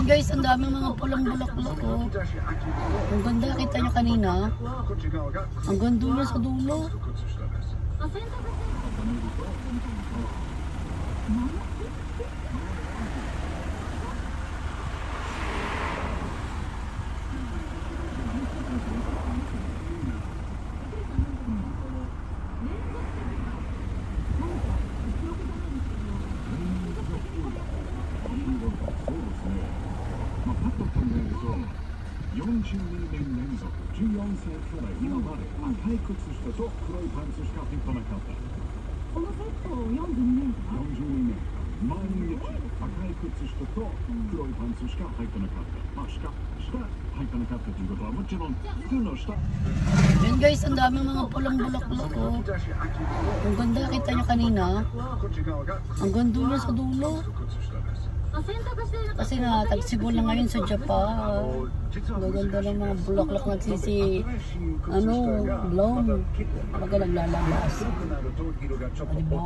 guys, ang daming mga pulang bulaklak oh. Ang ganda, kita nyo kanina. Ang ganda na sa dulo. Yan guys, ang daming mga pulang bulaklak oh. Ang ganda, kita nyo kanina. Ang ganda na sa dulo. Kasi nga, tagsibol na ngayon sa Japan. Ang ganda ng mga bulaklak nagsisi, bloom. Baga naglalabas. Diba?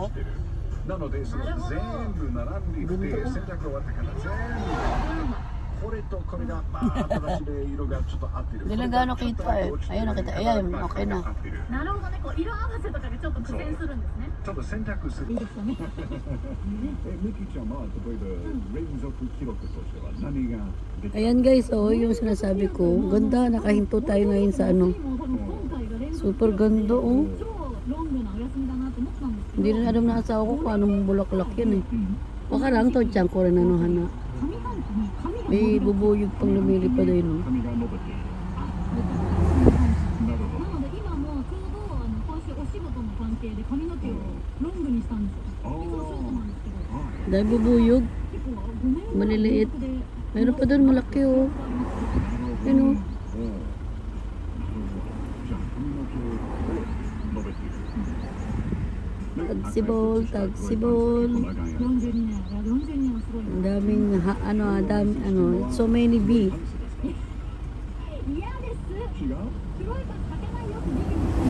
Hindi lang gano'n kita eh. Ayun nakita. Ayan, okay na. Ayan guys, oh, yung sinasabi ko. Ganda, nakahinto tayo ngayon sa super ganda oh. Hindi rin alam na asawa ko kung anong bulaklak yan eh. Baka lang to, tiyan ko rin hana. May bubuyog pang lumilipad ay no. Dahil bubuyog. Maliliit. Meron pa doon malaki oh. Ano? Tagsibol. Ang daming so many bee.